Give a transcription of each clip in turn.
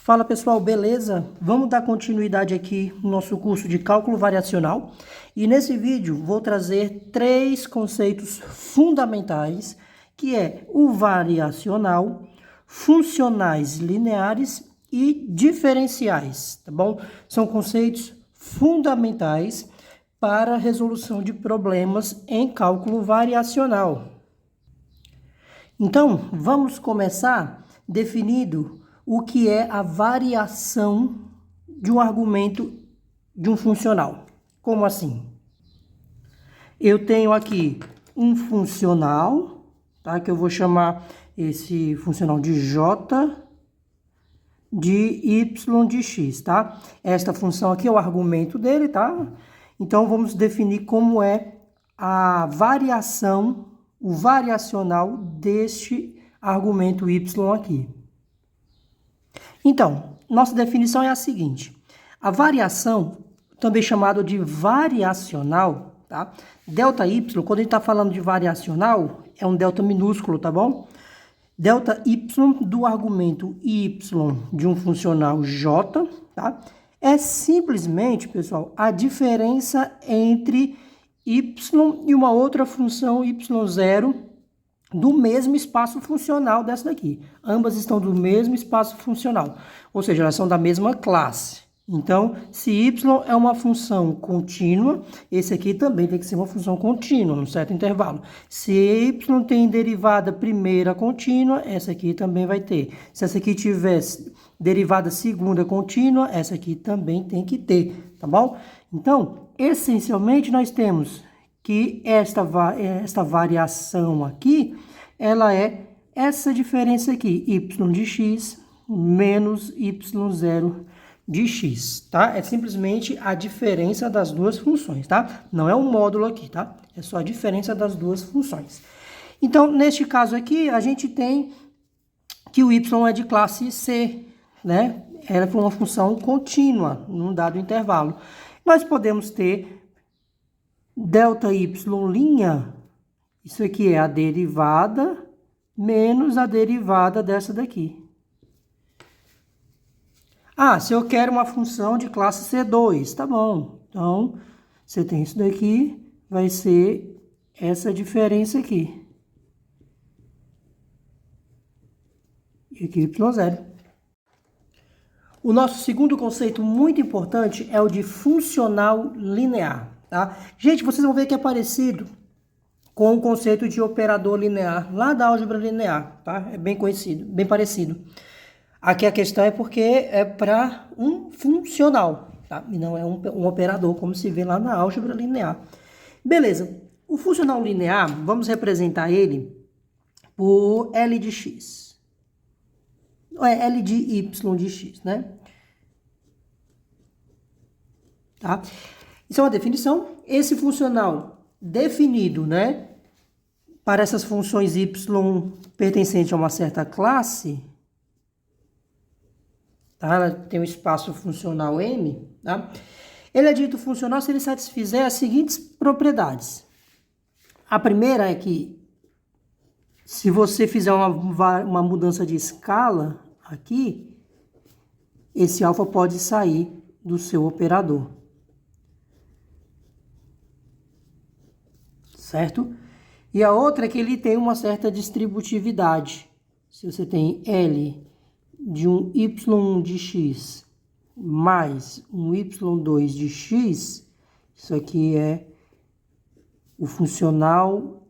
Fala pessoal, beleza? Vamos dar continuidade aqui no nosso curso de cálculo variacional e nesse vídeo vou trazer três conceitos fundamentais, que é o variacional, funcionais lineares e diferenciais, tá bom? São conceitos fundamentais para a resolução de problemas em cálculo variacional. Então, vamos começar definindo o que é a variação de um argumento de um funcional. Como assim? Eu tenho aqui um funcional, tá? Que eu vou chamar esse funcional de j de y de x, tá? Esta função aqui é o argumento dele, tá? Então, vamos definir como é a variação, o variacional deste argumento y aqui. Então, nossa definição é a seguinte: a variação, também chamada de variacional, tá? Delta y, quando a gente está falando de variacional, é um delta minúsculo, tá bom? Delta y do argumento y de um funcional j, tá? É simplesmente, pessoal, a diferença entre y e uma outra função y0 do mesmo espaço funcional dessa daqui. Ambas estão do mesmo espaço funcional, ou seja, elas são da mesma classe. Então, se y é uma função contínua, esse aqui também tem que ser uma função contínua, num certo intervalo. Se y tem derivada primeira contínua, essa aqui também vai ter. Se essa aqui tivesse derivada segunda contínua, essa aqui também tem que ter, tá bom? Então, essencialmente, nós temos que esta variação aqui, ela é essa diferença aqui, y de x menos y0 de x, tá? É simplesmente a diferença das duas funções, tá? Não é um módulo aqui, tá? É só a diferença das duas funções. Então, neste caso aqui, a gente tem que o y é de classe C, né? Ela é uma função contínua, num dado intervalo. Nós podemos ter delta y', isso aqui é a derivada menos a derivada dessa daqui. Ah, se eu quero uma função de classe C2, tá bom. Então, você tem isso daqui, vai ser essa diferença aqui. E aqui y0. O nosso segundo conceito muito importante é o de funcional linear. Tá? Gente, vocês vão ver que é parecido com o conceito de operador linear, lá da álgebra linear, tá? É bem conhecido, bem parecido. Aqui a questão é porque é para um funcional, tá? E não é um operador, como se vê lá na álgebra linear. Beleza, o funcional linear, vamos representar ele por L de x. É L de y de x, né? Tá? Isso é uma definição. Esse funcional definido, né, para essas funções y pertencentes a uma certa classe, tá? Ela tem um espaço funcional M, tá? Ele é dito funcional se ele satisfizer as seguintes propriedades. A primeira é que, se você fizer uma mudança de escala aqui, esse alfa pode sair do seu operador. Certo? E a outra é que ele tem uma certa distributividade. Se você tem L de um y de x mais um y2 de x, isso aqui é o funcional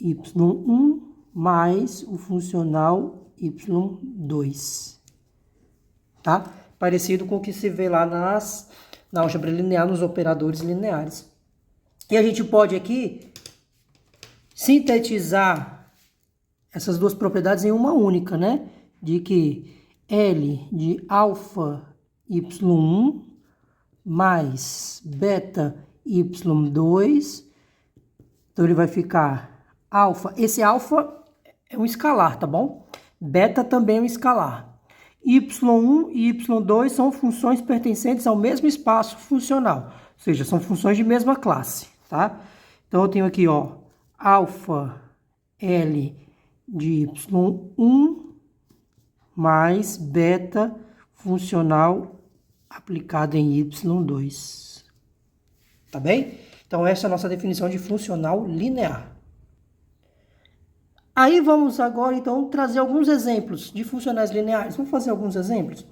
y1 mais o funcional y2. Tá? Parecido com o que se vê lá na álgebra linear, nos operadores lineares. E a gente pode aqui sintetizar essas duas propriedades em uma única, né? De que L de alfa y1 mais beta y2, então ele vai ficar alfa. Esse alfa é um escalar, tá bom? Beta também é um escalar. y1 e y2 são funções pertencentes ao mesmo espaço funcional, ou seja, são funções de mesma classe. Tá? Então, eu tenho aqui, ó, alfa L de y1 mais beta funcional aplicado em y2. Tá bem? Então, essa é a nossa definição de funcional linear. Aí, vamos agora, então, trazer alguns exemplos de funcionais lineares. Vamos fazer alguns exemplos.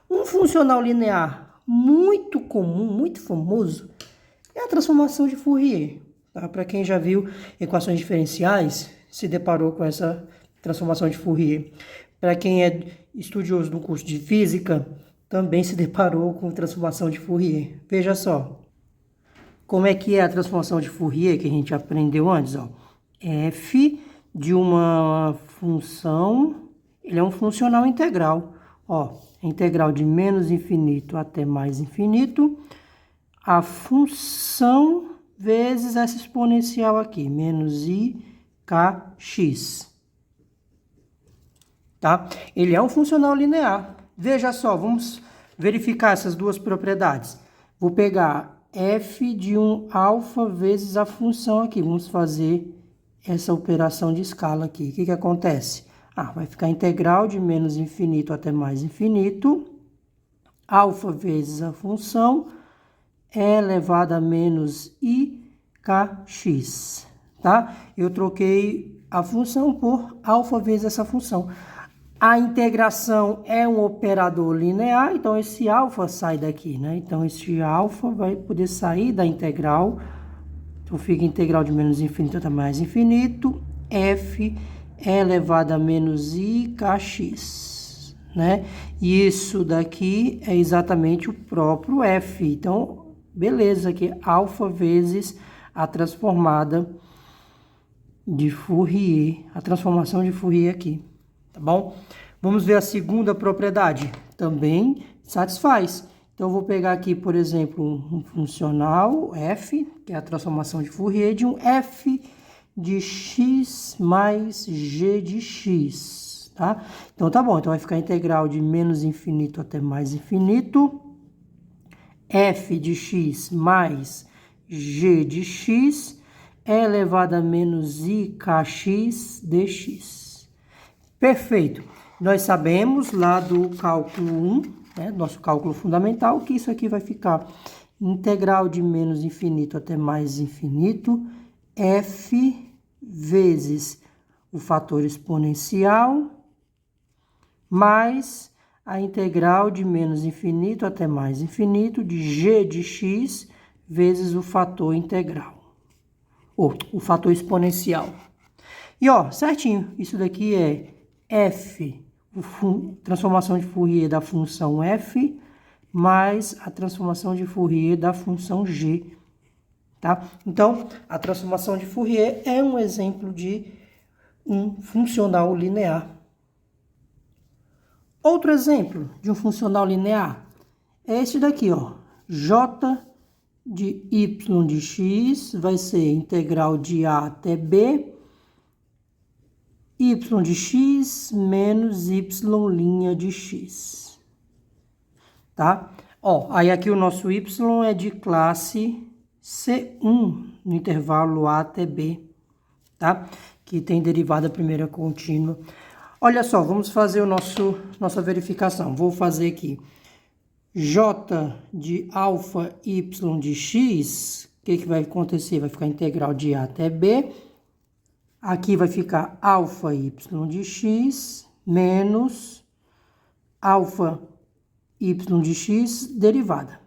Um funcional linear muito comum, muito famoso, é a transformação de Fourier. Tá? Para quem já viu equações diferenciais, se deparou com essa transformação de Fourier. Para quem é estudioso do curso de física, também se deparou com transformação de Fourier. Veja só, como é que é a transformação de Fourier que a gente aprendeu antes, ó. F de uma função, ele é um funcional integral, ó, integral de menos infinito até mais infinito, a função vezes essa exponencial aqui, menos ikx, tá? Ele é um funcional linear. Veja só, vamos verificar essas duas propriedades. Vou pegar f de um alfa vezes a função aqui. Vamos fazer essa operação de escala aqui. O que acontece? Vai ficar integral de menos infinito até mais infinito. Alfa vezes a função e elevado a menos ikx, tá? Eu troquei a função por alfa vezes essa função. A integração é um operador linear, então esse alfa sai daqui, né? Então, esse alfa vai poder sair da integral. Então, fica integral de menos infinito até mais infinito. F elevado a menos ikx, né? E isso daqui é exatamente o próprio F. Então, beleza, aqui alfa vezes a transformada de Fourier, a transformação de Fourier aqui. Tá bom? Vamos ver a segunda propriedade. Também satisfaz. Então, eu vou pegar aqui, por exemplo, um funcional f, que é a transformação de Fourier, de um f de x mais g de x, tá? Então, tá bom. Então, vai ficar integral de menos infinito até mais infinito, f de x mais g de x elevado a menos ikx dx. Perfeito. Nós sabemos lá do cálculo 1, né, nosso cálculo fundamental, que isso aqui vai ficar integral de menos infinito até mais infinito, f vezes o fator exponencial, mais a integral de menos infinito até mais infinito de g de x vezes o fator integral, ou o fator exponencial. E, ó, certinho, isso daqui é f, transformação de Fourier da função f, mais a transformação de Fourier da função g, tá? Então, a transformação de Fourier é um exemplo de um funcional linear. Outro exemplo de um funcional linear é esse daqui, ó. J de y de x vai ser integral de a até b, y de x menos y' de x, tá? Ó, aí aqui o nosso y é de classe C1, no intervalo a até b, tá? Que tem derivada primeira contínua. Olha só, vamos fazer nossa verificação. Vou fazer aqui j de alfa y de x, o que vai acontecer? Vai ficar integral de a até b. Aqui vai ficar alfa y de x menos alfa y de x derivada.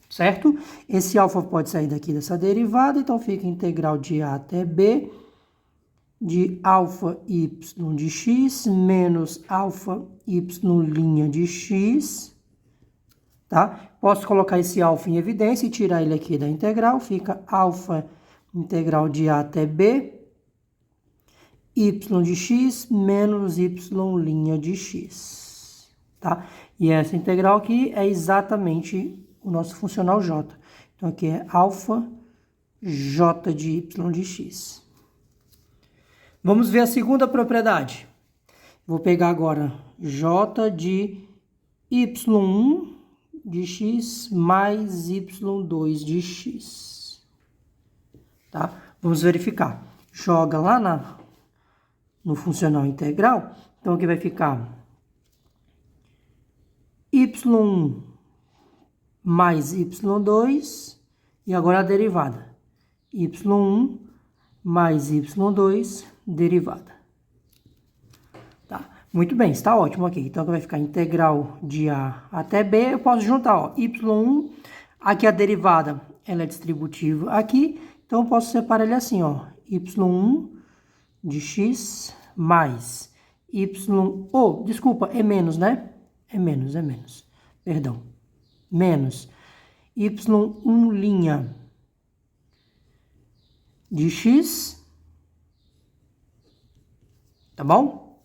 Certo? Esse alfa pode sair daqui dessa derivada, então fica integral de a até b de alfa y de x menos alfa y' de x, tá? Posso colocar esse alfa em evidência e tirar ele aqui da integral, fica alfa integral de a até b, y de x menos y' de x, tá? E essa integral aqui é exatamente o nosso funcional j. Então, aqui é alfa j de y de x. Vamos ver a segunda propriedade. Vou pegar agora j de y1 de x mais y2 de x. Tá? Vamos verificar. Joga lá no funcional integral. Então, aqui vai ficar y1 mais y2, e agora a derivada. y1 mais y2, derivada. Tá? Muito bem, está ótimo aqui. Então, vai ficar integral de A até B. Eu posso juntar, ó, y1, aqui a derivada, ela é distributiva aqui. Então, eu posso separar ele assim, ó, y1 de x mais y... Oh, desculpa, é menos, né? É menos. Perdão. Menos y1' de x, tá bom?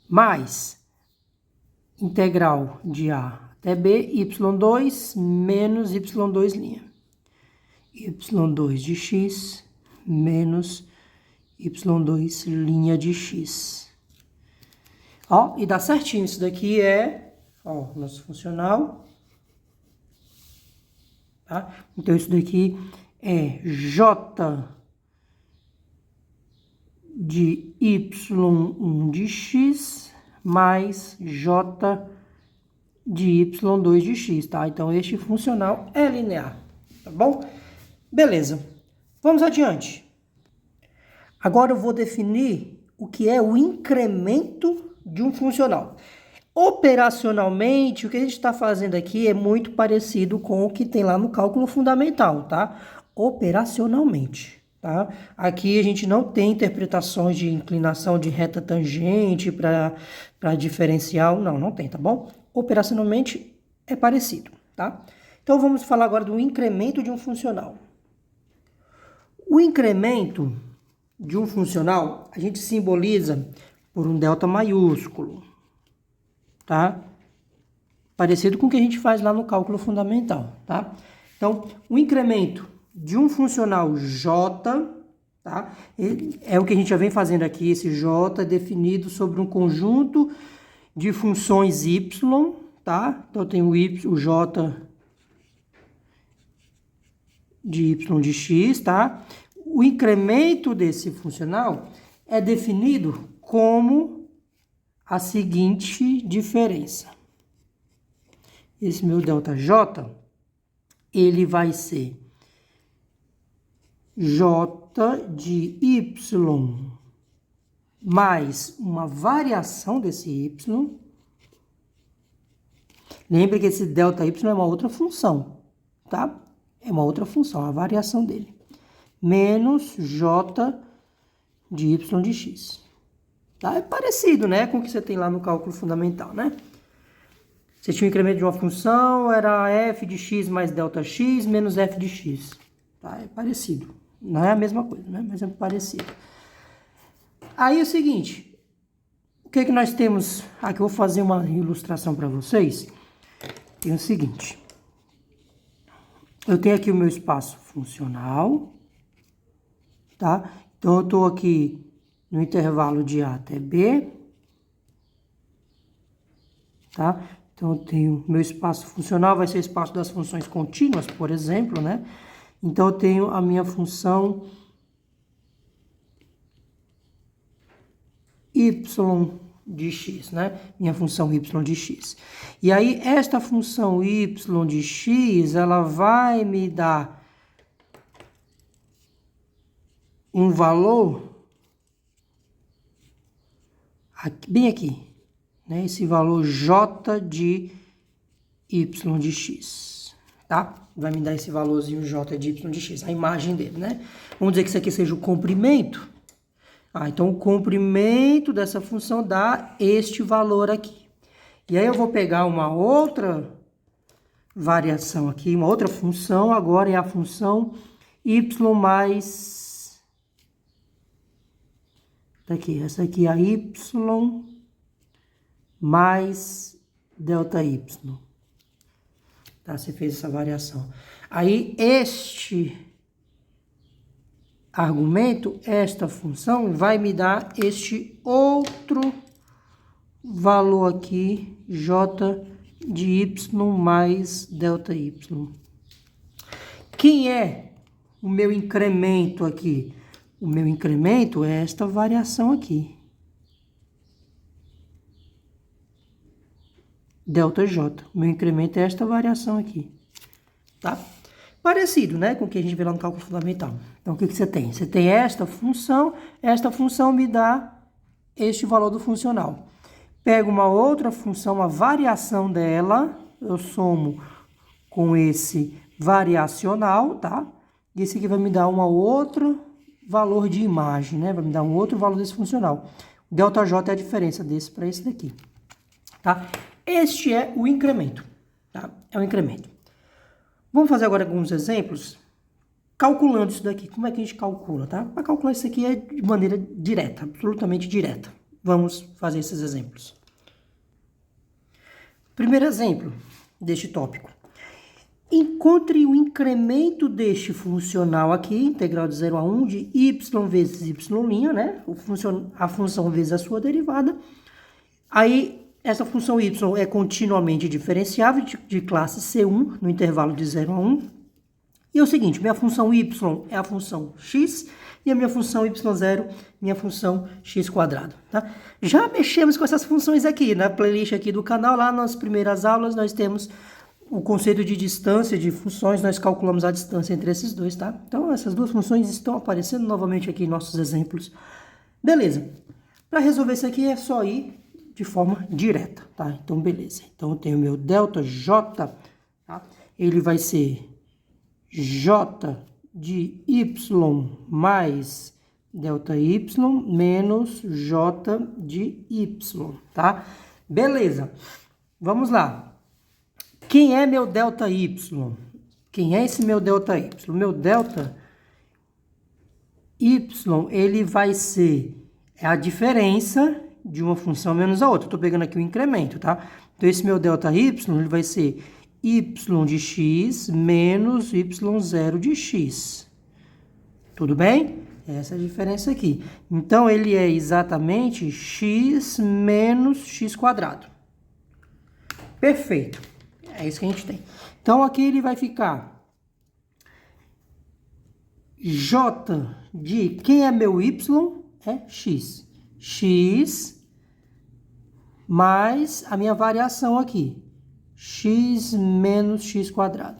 Mais integral de A até B, y2 menos y2'. y2 de x menos y2' de x. Ó, e dá certinho. Isso daqui é, ó, nosso funcional. Tá? Então, isso daqui é J de y1 de x mais J de y2 de x, tá? Então, este funcional é linear, tá bom? Beleza. Vamos adiante. Agora eu vou definir o que é o incremento de um funcional. Operacionalmente, o que a gente está fazendo aqui é muito parecido com o que tem lá no cálculo fundamental, tá? Operacionalmente, tá? Aqui a gente não tem interpretações de inclinação de reta tangente para diferencial, não tem, tá bom? Operacionalmente é parecido, tá? Então vamos falar agora do incremento de um funcional. O incremento de um funcional a gente simboliza por um delta maiúsculo, tá? Parecido com o que a gente faz lá no cálculo fundamental, tá? Então, o incremento de um funcional J, tá? É o que a gente já vem fazendo aqui, esse J é definido sobre um conjunto de funções Y, tá? Então, eu tenho o J de Y de X, tá? O incremento desse funcional é definido como a seguinte diferença. Esse meu ΔJ, ele vai ser J de Y mais uma variação desse Y. Lembre que esse ΔY é uma outra função, tá? É uma outra função, a variação dele. Menos J de Y de X. Tá? É parecido, né, com o que você tem lá no cálculo fundamental, né? Você tinha o incremento de uma função, era f de x mais ΔX menos f de x. Tá? É parecido. Não é a mesma coisa, né? Mas é parecido. Aí é o seguinte, o que que nós temos? Aqui eu vou fazer uma ilustração para vocês. Tem o seguinte, eu tenho aqui o meu espaço funcional, tá? Então eu estou aqui no intervalo de A até B, tá? Então, eu tenho meu espaço funcional, vai ser o espaço das funções contínuas, por exemplo, né? Então, eu tenho a minha função y de x, né? Minha função y de x. E aí, esta função y de x, ela vai me dar um valor aqui, bem aqui, né? Esse valor j de y de x, tá? Vai me dar esse valorzinho j de y de x, a imagem dele, né? Vamos dizer que isso aqui seja o comprimento. Então, o comprimento dessa função dá este valor aqui. E aí, eu vou pegar uma outra variação aqui, uma outra função, agora é a função y mais... Tá aqui, essa aqui é a y mais ΔY. Tá? Você fez essa variação. Aí, este argumento, esta função, vai me dar este outro valor aqui, j de y mais ΔY. Quem é o meu incremento aqui? O meu incremento é esta variação aqui. ΔJ. Meu incremento é esta variação aqui, tá? Parecido, né, com o que a gente vê lá no cálculo fundamental. Então, o que você tem? Você tem esta função me dá este valor do funcional. Pego uma outra função, a variação dela, eu somo com esse variacional, tá? E esse aqui vai me dar um outro valor de imagem, né? Vai me dar um outro valor desse funcional. O ΔJ é a diferença desse para esse daqui, tá? Este é o incremento, tá? É o incremento. Vamos fazer agora alguns exemplos, calculando isso daqui. Como é que a gente calcula, tá? Para calcular isso aqui é de maneira direta, absolutamente direta. Vamos fazer esses exemplos. Primeiro exemplo deste tópico. Encontre o incremento deste funcional aqui, integral de 0 a 1, de y vezes y', né? A função vezes a sua derivada. Aí, essa função y é continuamente diferenciável de classe C1, no intervalo de 0 a 1. E é o seguinte, minha função y é a função x, e a minha função y0, minha função x², tá? Já mexemos com essas funções aqui, na playlist aqui do canal, lá nas primeiras aulas, nós temos o conceito de distância de funções, nós calculamos a distância entre esses dois, tá? Então, essas duas funções estão aparecendo novamente aqui em nossos exemplos. Beleza. Para resolver isso aqui, é só ir de forma direta, tá? Então, beleza. Então, eu tenho meu ΔJ, tá? Ele vai ser J de Y mais ΔY menos J de Y, tá? Beleza. Vamos lá. Quem é meu ΔY? Quem é esse meu ΔY? O meu ΔY, ele vai ser a diferença de uma função menos a outra. Estou pegando aqui o incremento, tá? Então, esse meu ΔY, ele vai ser y de x menos y0 de x. Tudo bem? Essa é a diferença aqui. Então, ele é exatamente x menos x². Perfeito. É isso que a gente tem. Então, aqui ele vai ficar j de... Quem é meu y? É x. X mais a minha variação aqui. X menos x².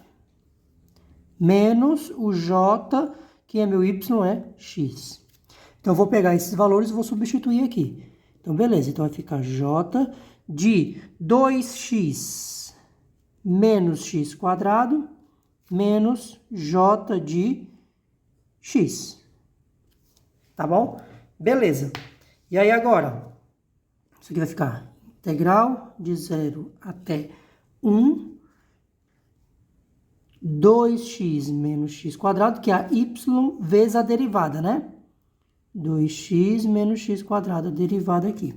Menos o j, que é meu y, é x. Então, eu vou pegar esses valores e vou substituir aqui. Então, beleza. Então, vai ficar j de 2x menos x² menos j de x. Tá bom? Beleza. E aí, agora, isso aqui vai ficar integral de 0 até 1, 2x menos x², que é a y vezes a derivada, né? 2x menos x², a derivada aqui.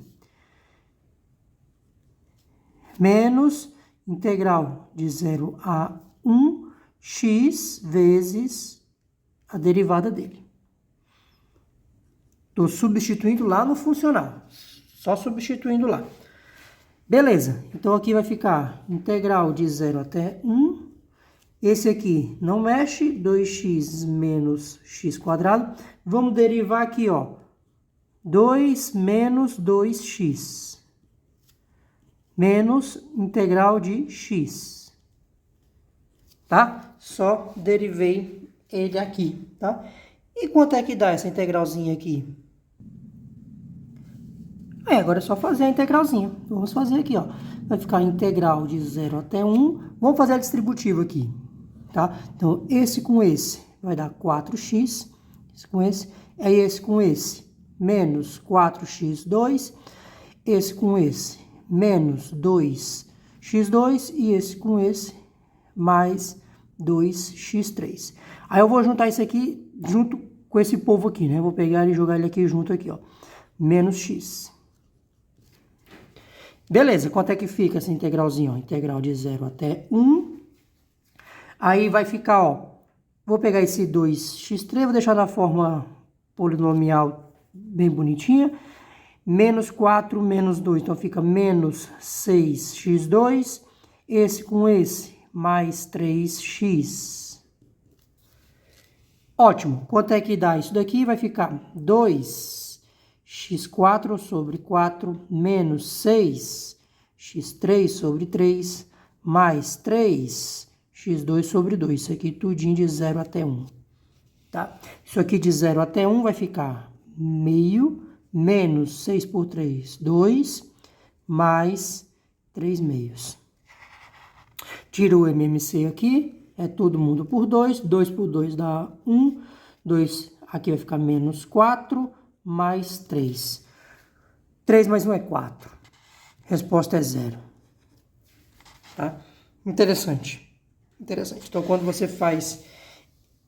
Menos integral de 0 a 1, x vezes a derivada dele. Estou substituindo lá no funcional. Só substituindo lá. Beleza, então aqui vai ficar integral de 0 até 1. Esse aqui não mexe, 2x menos x². Vamos derivar aqui, ó, 2 menos 2x. Menos integral de x. Tá? Só derivei ele aqui, tá? E quanto é que dá essa integralzinha aqui? Agora é só fazer a integralzinha. Vamos fazer aqui, ó. Vai ficar integral de 0 até 1. Vamos fazer a distributiva aqui, tá? Então, esse com esse vai dar 4x. Esse com esse. Aí, esse com esse, menos 4x2. Esse com esse, menos 2x2. E esse com esse, mais 2x3. Aí, eu vou juntar isso aqui junto com esse povo aqui, né? Vou pegar ele e jogar ele aqui junto aqui, ó. Menos x. Beleza, quanto é que fica essa integralzinha? Ó? Integral de 0 até 1. Aí vai ficar, ó. Vou pegar esse 2x3, vou deixar na forma polinomial bem bonitinha. Menos 4 menos 2, então fica menos 6x2. Esse com esse, mais 3x. Ótimo. Quanto é que dá isso daqui? Vai ficar 2x4 sobre 4 menos 6 x3 sobre 3, mais 3, x2 sobre 2. Isso aqui tudinho de 0 até 1. Tá? Isso aqui de 0 até 1 vai ficar meio menos 6 por 3, 2, mais 3 meios. Tira o MMC aqui, é todo mundo por 2, 2 por 2 dá 1, 2 aqui vai ficar menos 4, mais 3. 3 mais 1 é 4. Resposta é 0. Tá? Interessante. Interessante. Então, quando você faz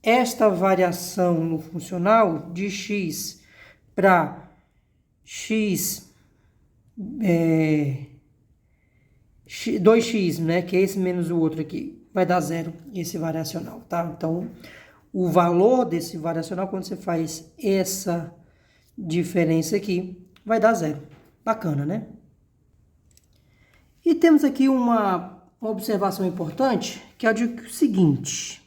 esta variação no funcional de x para x 2x, né, que é esse menos o outro aqui, vai dar 0 esse variacional, tá? Então, o valor desse variacional, quando você faz essa diferença aqui, vai dar 0. Bacana, né? E temos aqui uma observação importante, que é o seguinte.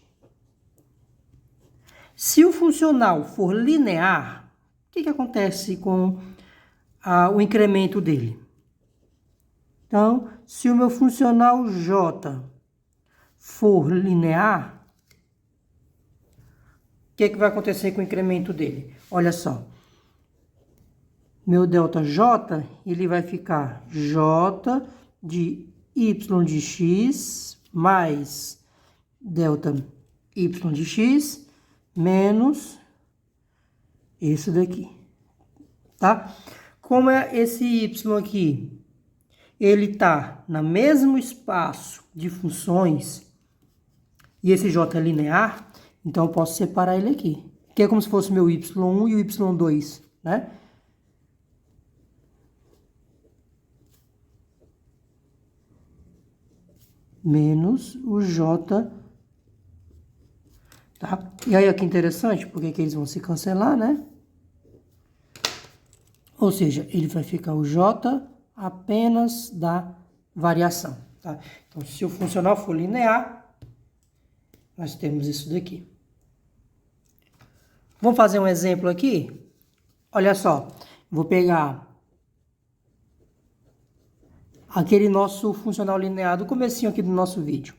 Se o funcional for linear, o que acontece com o incremento dele? Então, se o meu funcional J for linear, o que vai acontecer com o incremento dele? Olha só. Meu ΔJ, ele vai ficar J de y de x mais ΔY de x menos esse daqui, tá? Como é esse y aqui? Ele está no mesmo espaço de funções e esse j é linear, então eu posso separar ele aqui, que é como se fosse meu y1 e o y2, né? Menos o j, tá? E aí, que interessante, porque que eles vão se cancelar, né? Ou seja, ele vai ficar o j apenas da variação, tá? Então, se o funcional for linear, nós temos isso daqui. Vamos fazer um exemplo aqui? Olha só, vou pegar aquele nosso funcional linear do comecinho aqui do nosso vídeo.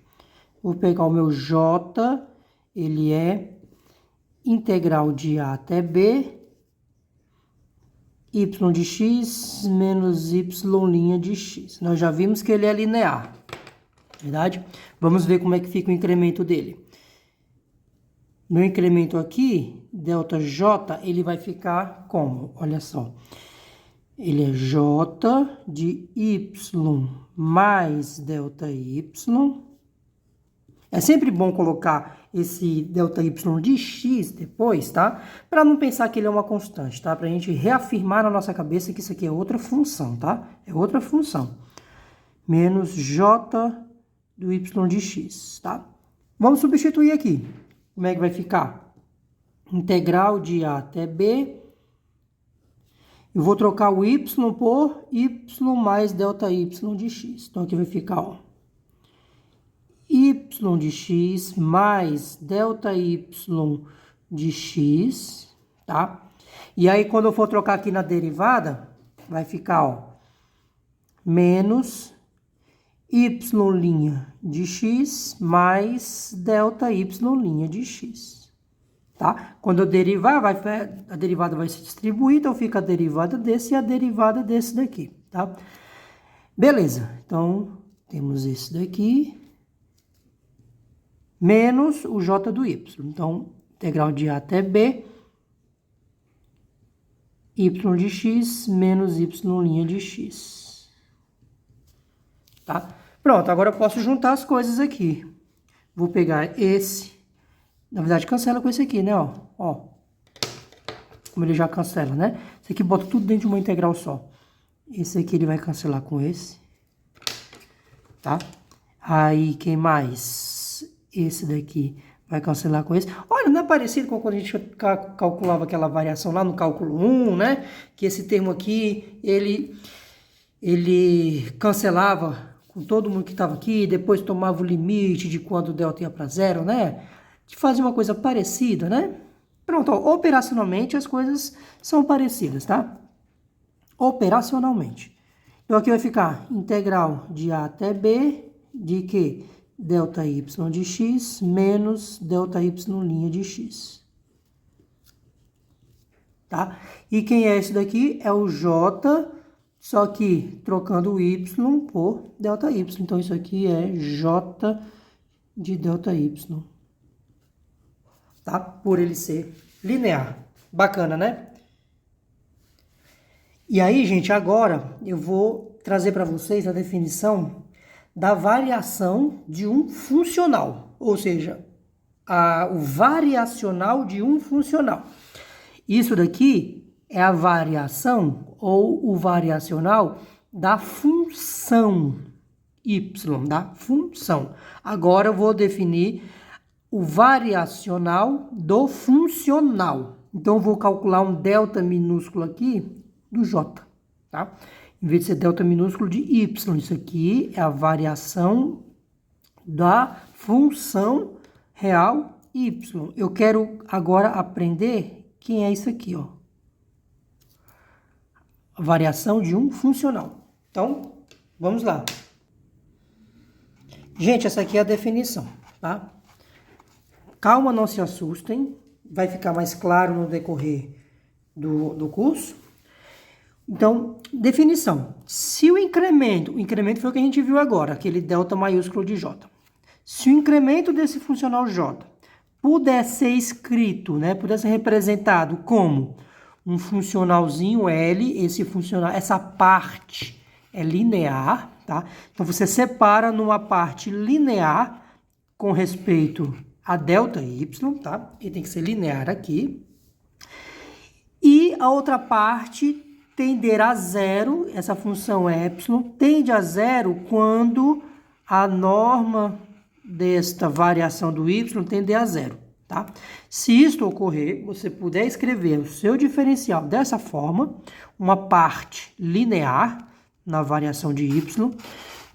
Vou pegar o meu j, ele é integral de a até b, y de x menos y' de x. Nós já vimos que ele é linear, verdade? Vamos ver como é que fica o incremento dele. Meu incremento aqui, ΔJ, ele vai ficar como? Olha só. Ele é j de y mais ΔY. É sempre bom colocar esse ΔY de x depois, tá? Para não pensar que ele é uma constante, tá? Para a gente reafirmar na nossa cabeça que isso aqui é outra função, tá? É outra função. Menos j do y de x, tá? Vamos substituir aqui. Como é que vai ficar? Integral de a até b. Eu vou trocar o y por y mais ΔY de x. Então, aqui vai ficar, ó, y de x mais ΔY de x, tá? E aí, quando eu for trocar aqui na derivada, vai ficar, ó, menos y' de x mais ΔY' de x. Tá? Quando eu derivar, a derivada vai se distribuir, então fica a derivada desse e a derivada desse daqui, tá? Beleza, então temos esse daqui, menos o j do y. Então, integral de a até b, y de x menos y' de x. Tá? Pronto, agora eu posso juntar as coisas aqui. Vou pegar esse. Na verdade, cancela com esse aqui, né? Ó. Como ele já cancela, né? Esse aqui bota tudo dentro de uma integral só. Esse aqui ele vai cancelar com esse. Tá? Aí, quem mais? Esse daqui vai cancelar com esse. Olha, não é parecido com quando a gente calculava aquela variação lá no cálculo 1, né? Que esse termo aqui, ele cancelava com todo mundo que estava aqui, depois tomava o limite de quando o delta ia para 0, né? Que fazia uma coisa parecida, né? Pronto, ó, operacionalmente as coisas são parecidas, tá? Operacionalmente. Então, aqui vai ficar integral de A até B de que? Delta y de x menos delta y' de x. Tá? E quem é esse daqui? É o j, só que trocando o y por delta y. Então, isso aqui é j de delta y. Tá? Por ele ser linear. Bacana, né? E aí, gente, agora eu vou trazer para vocês a definição da variação de um funcional, ou seja, o variacional de um funcional. Isso daqui é a variação ou o variacional da função y, da função. Agora eu vou definir o variacional do funcional. Então, eu vou calcular um delta minúsculo aqui do j, tá? Em vez de ser delta minúsculo de y, isso aqui é a variação da função real y. Eu quero agora aprender quem é isso aqui, ó. A variação de um funcional. Então, vamos lá. Gente, essa aqui é a definição, tá? Calma, não se assustem. Vai ficar mais claro no decorrer do curso. Então, definição. Se o incremento foi o que a gente viu agora, aquele delta maiúsculo de j. Se o incremento desse funcional j puder ser escrito, né, puder ser representado como um funcionalzinho L, essa parte é linear, tá? Então, você separa numa parte linear com respeito a delta y, tá? E tem que ser linear aqui. E a outra parte tender a zero, essa função epsilon tende a zero quando a norma desta variação do y tender a zero, tá? Se isto ocorrer, você puder escrever o seu diferencial dessa forma, uma parte linear na variação de y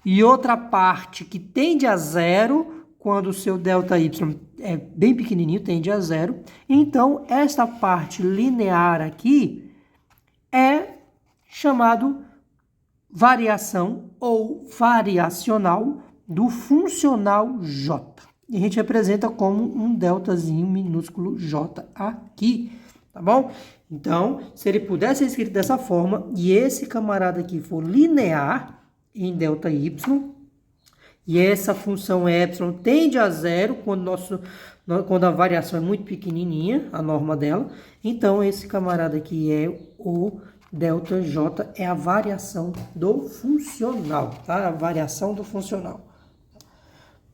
e outra parte que tende a zero quando o seu delta y é bem pequenininho, tende a zero. Então, esta parte linear aqui é chamado variação ou variacional do funcional j. E a gente representa como um deltazinho minúsculo j aqui, tá bom? Então, se ele pudesse ser escrito dessa forma, e esse camarada aqui for linear em delta y, e essa função epsilon tende a zero quando a variação é muito pequenininha, a norma dela, então esse camarada aqui é o delta j, é a variação do funcional, tá? A variação do funcional.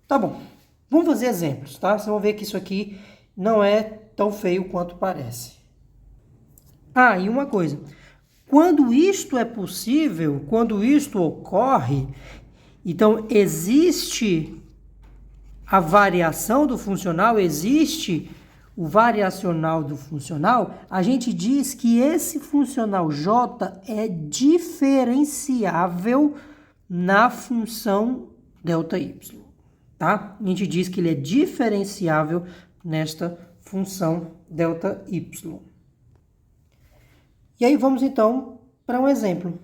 Tá bom, vamos fazer exemplos, tá? Vocês vão ver que isso aqui não é tão feio quanto parece. Ah, e uma coisa, quando isto é possível, quando isto ocorre, então existe a variação do funcional, existe o variacional do funcional, a gente diz que esse funcional j é diferenciável na função delta y, tá? A gente diz que ele é diferenciável nesta função delta y. E aí vamos então para um exemplo.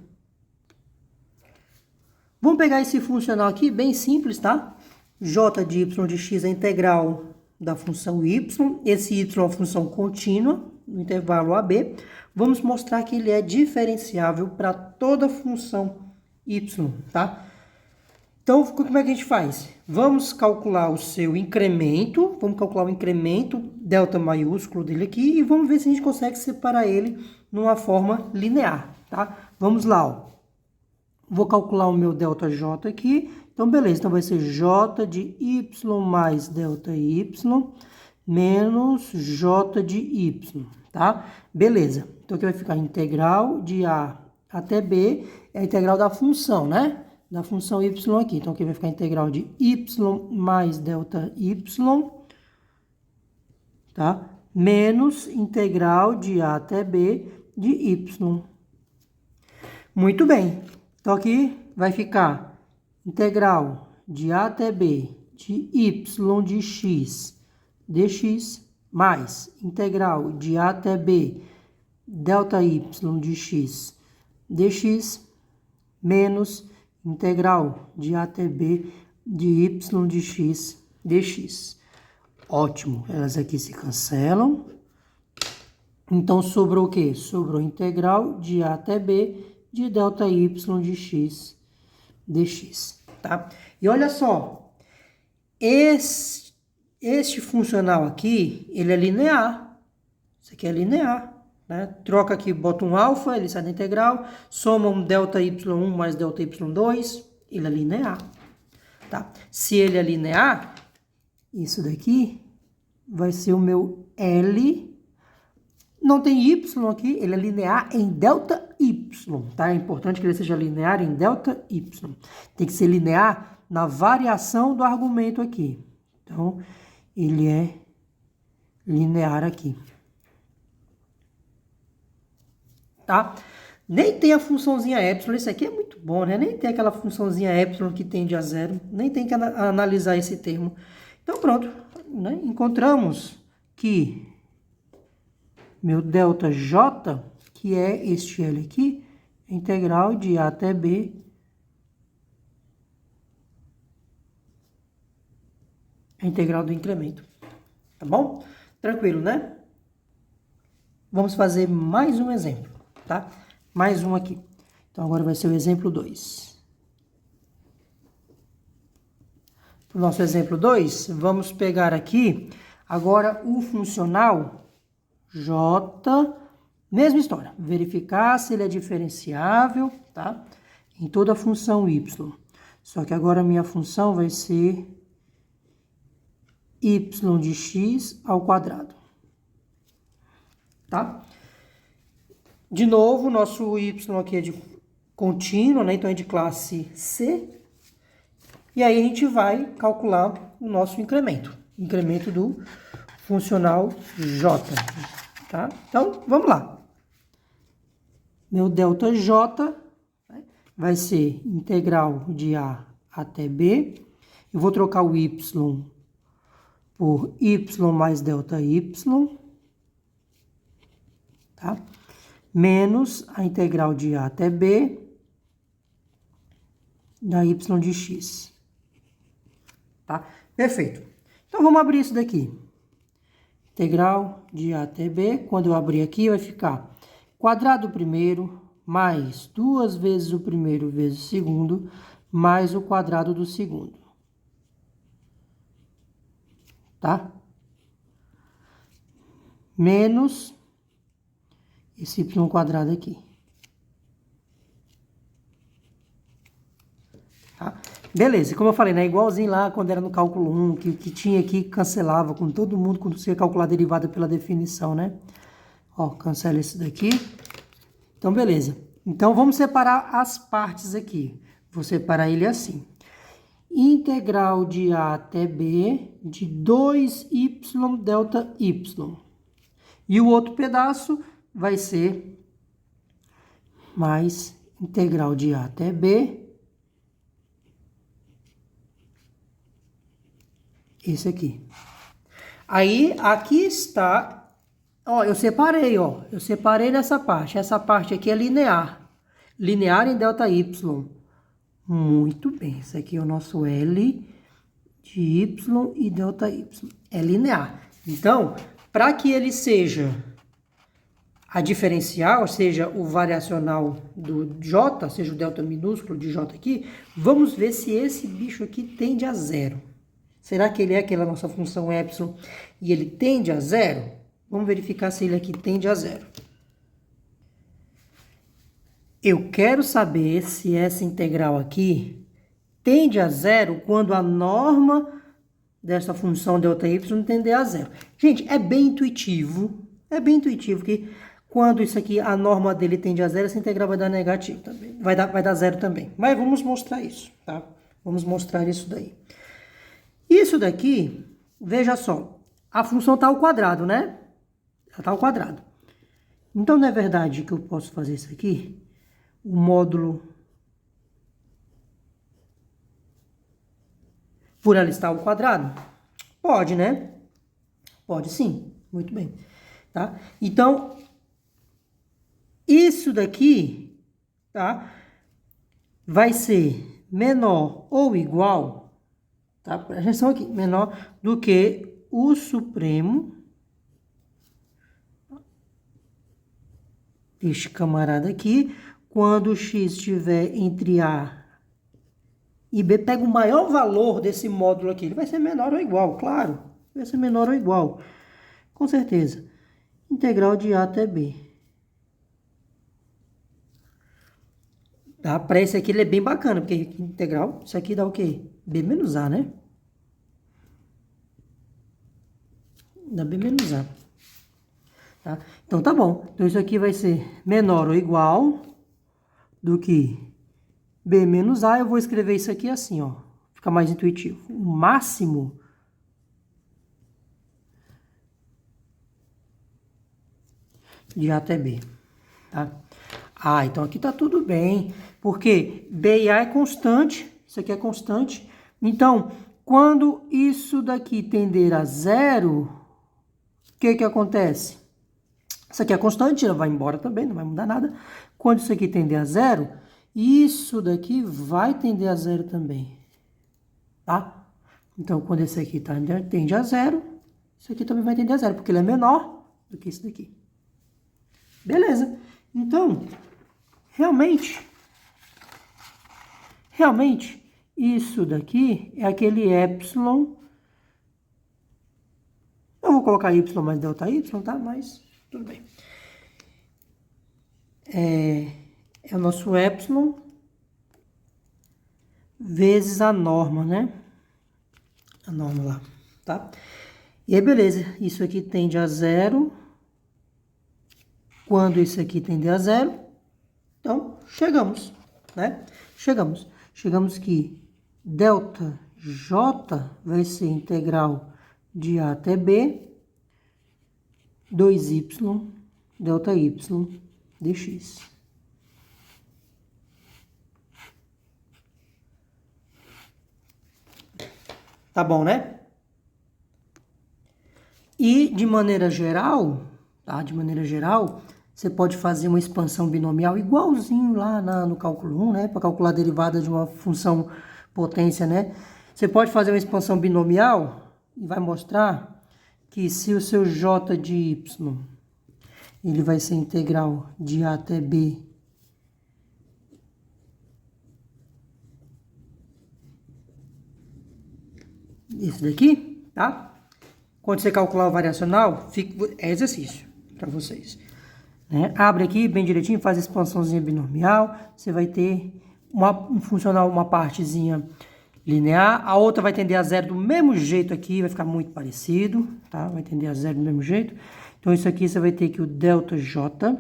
Vamos pegar esse funcional aqui, bem simples, tá? J de y de x é a integral da função y. Esse y é uma função contínua, no intervalo AB. Vamos mostrar que ele é diferenciável para toda função y, tá? Então, como é que a gente faz? Vamos calcular o seu incremento, vamos calcular o incremento, delta maiúsculo dele aqui, e vamos ver se a gente consegue separar ele numa forma linear, tá? Vamos lá, ó. Vou calcular o meu ΔJ aqui. Então, beleza. Então, vai ser J de Y mais ΔY menos J de Y, tá? Beleza. Então, aqui vai ficar integral de A até B. É a integral da função, né? Da função Y aqui. Então, aqui vai ficar integral de Y mais ΔY, tá? Menos integral de A até B de Y. Muito bem. Então, aqui vai ficar integral de A até B de y de x dx mais integral de A até B delta y de x dx menos integral de a até b de y de x dx. Ótimo, elas aqui se cancelam. Então, sobrou o quê? Sobrou integral de a até b de delta y de x dx, tá? E olha só, este funcional aqui, ele é linear. Isso aqui é linear, né? Troca aqui, bota um alfa, ele sai da integral, soma um delta y1 mais delta y2, ele é linear, tá? Se ele é linear, isso daqui vai ser o meu L. Não tem y aqui, ele é linear em delta y, tá? É importante que ele seja linear em delta y. Tem que ser linear na variação do argumento aqui. Então, ele é linear aqui. Tá? Nem tem a funçãozinha epsilon, isso aqui é muito bom, né? Nem tem aquela funçãozinha epsilon que tende a zero, nem tem que analisar esse termo. Então, pronto, né? Encontramos que meu delta J, que é este L aqui, é integral de A até B a integral do incremento. Tá bom? Tranquilo, né? Vamos fazer mais um exemplo, tá? Mais um aqui. Então, agora vai ser o exemplo 2. Para o nosso exemplo 2, vamos pegar aqui agora o funcional J, mesma história, verificar se ele é diferenciável, tá? Em toda a função y. Só que agora a minha função vai ser y de x ao quadrado, tá? De novo, nosso y aqui é de contínuo, né? Então é de classe C. E aí a gente vai calcular o nosso incremento do funcional J, tá? Então, vamos lá. Meu delta J vai ser integral de A até B. Eu vou trocar o y por y mais delta y, tá? Menos a integral de A até B da y de x, tá? Perfeito. Então, vamos abrir isso daqui. Integral de A até B, quando eu abrir aqui, vai ficar quadrado do primeiro, mais 2 vezes o primeiro vezes o segundo, mais o quadrado do segundo. Tá? Menos esse y quadrado aqui. Tá? Beleza, como eu falei, né? Igualzinho lá quando era no cálculo 1, que tinha aqui, cancelava com todo mundo quando você ia calcular a derivada pela definição, né? Ó, cancela esse daqui. Então, beleza. Então, vamos separar as partes aqui. Vou separar ele assim. Integral de A até B de 2y delta y. E o outro pedaço vai ser mais integral de A até B. Esse aqui. Aí, aqui está... Ó, eu separei, ó. Eu separei nessa parte. Essa parte aqui é linear. Linear em delta y. Muito bem. Esse aqui é o nosso L de y e delta y. É linear. Então, para que ele seja a diferencial, seja o variacional do J, seja o delta minúsculo de J aqui, vamos ver se esse bicho aqui tende a zero. Será que ele é aquela nossa função epsilon e ele tende a zero? Vamos verificar se ele aqui tende a zero. Eu quero saber se essa integral aqui tende a zero quando a norma dessa função Δy tender a zero. Gente, é bem intuitivo que quando isso aqui, a norma dele tende a zero, essa integral vai dar negativo também. Vai dar zero também. Mas vamos mostrar isso, tá? Vamos mostrar isso daí. Isso daqui, veja só, a função está ao quadrado, né? Ela está ao quadrado. Então, não é verdade que eu posso fazer isso aqui? O módulo por ela estar ao quadrado? Pode, né? Pode sim. Muito bem. Tá? Então, isso daqui, tá? vai ser menor ou igual, tá? Presta atenção aqui, menor do que o supremo deste camarada aqui, quando x estiver entre A e B, pega o maior valor desse módulo aqui, ele vai ser menor ou igual, claro, vai ser menor ou igual, com certeza. Integral de A até B. Tá? Para esse aqui ele é bem bacana, porque integral, isso aqui dá o quê? B menos A, né? Dá B menos A. Tá? Então tá bom. Então isso aqui vai ser menor ou igual do que B menos A. Eu vou escrever isso aqui assim, ó. Fica mais intuitivo. O máximo de A até B. Tá? Ah, então aqui tá tudo bem. Porque B e A é constante. Isso aqui é constante. Então, quando isso daqui tender a zero, o que que acontece? Isso aqui é constante, ela vai embora também, não vai mudar nada. Quando isso aqui tender a zero, isso daqui vai tender a zero também. Tá? Então, quando esse aqui tende a zero, isso aqui também vai tender a zero, porque ele é menor do que esse daqui. Beleza. Então, realmente, isso daqui é aquele epsilon. Eu vou colocar y mais delta y, tá? Mas tudo bem. É o nosso epsilon vezes a norma, né? A norma lá, tá? E aí, beleza. Isso aqui tende a zero. Quando isso aqui tende a zero, então, chegamos, né? Chegamos que delta J vai ser integral de A até B, 2y, delta y dx. Tá bom, né? E, de maneira geral, tá? De maneira geral, você pode fazer uma expansão binomial igualzinho lá no cálculo 1, né? Para calcular a derivada de uma função potência, né? Você pode fazer uma expansão binomial e vai mostrar que se o seu j de y, ele vai ser integral de A até B isso daqui, tá? Quando você calcular o variacional, é exercício para vocês. Né? Abre aqui bem direitinho, faz a expansãozinha binomial, você vai ter um funcional, uma partezinha linear, a outra vai tender a zero do mesmo jeito aqui, vai ficar muito parecido, tá? Vai tender a zero do mesmo jeito. Então, isso aqui você vai ter que o delta J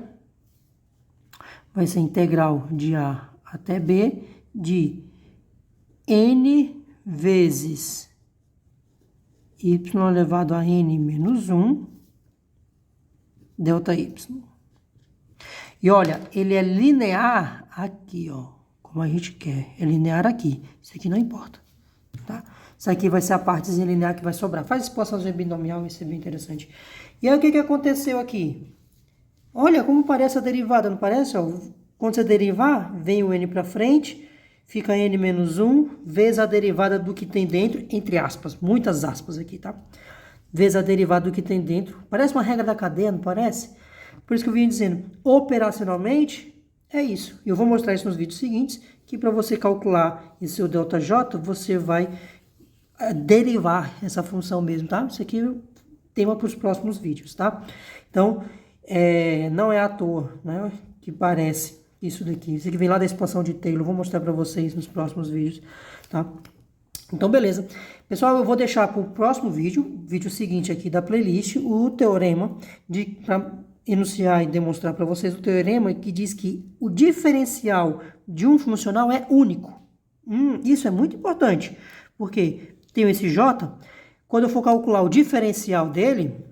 vai ser integral de A até B de N vezes y elevado a N menos 1 delta Y. E olha, ele é linear aqui, ó, como a gente quer. É linear aqui. Isso aqui não importa, tá? Isso aqui vai ser a partezinha linear que vai sobrar. Faz expansãozinha binomial, vai ser bem interessante. E aí, o que que aconteceu aqui? Olha como parece a derivada, não parece? Ó, quando você derivar, vem o n para frente, fica n menos 1, vezes a derivada do que tem dentro, entre aspas, muitas aspas aqui, tá? Vezes a derivada do que tem dentro. Parece uma regra da cadeia, não parece? Por isso que eu vim dizendo, operacionalmente, é isso. E eu vou mostrar isso nos vídeos seguintes, que para você calcular esse seu ΔJ, você vai derivar essa função mesmo, tá? Isso aqui é o tema para os próximos vídeos, tá? Então, não é à toa, né, que parece isso daqui. Isso aqui vem lá da expansão de Taylor, vou mostrar para vocês nos próximos vídeos, tá? Então, beleza. Pessoal, eu vou deixar para o próximo vídeo seguinte aqui da playlist, o teorema para enunciar e demonstrar para vocês o teorema que diz que o diferencial de um funcional é único. Isso é muito importante, porque tem esse J, quando eu for calcular o diferencial dele,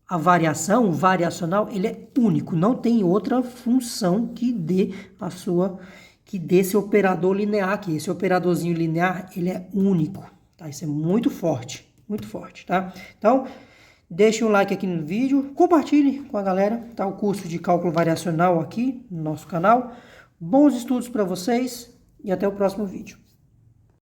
a variação, o variacional, ele é único, não tem outra função que dê esse operador linear aqui. Esse operadorzinho linear, ele é único, tá? Isso é muito forte, tá? Então, deixe um like aqui no vídeo, compartilhe com a galera, tá? O curso de cálculo variacional aqui no nosso canal. Bons estudos para vocês e até o próximo vídeo.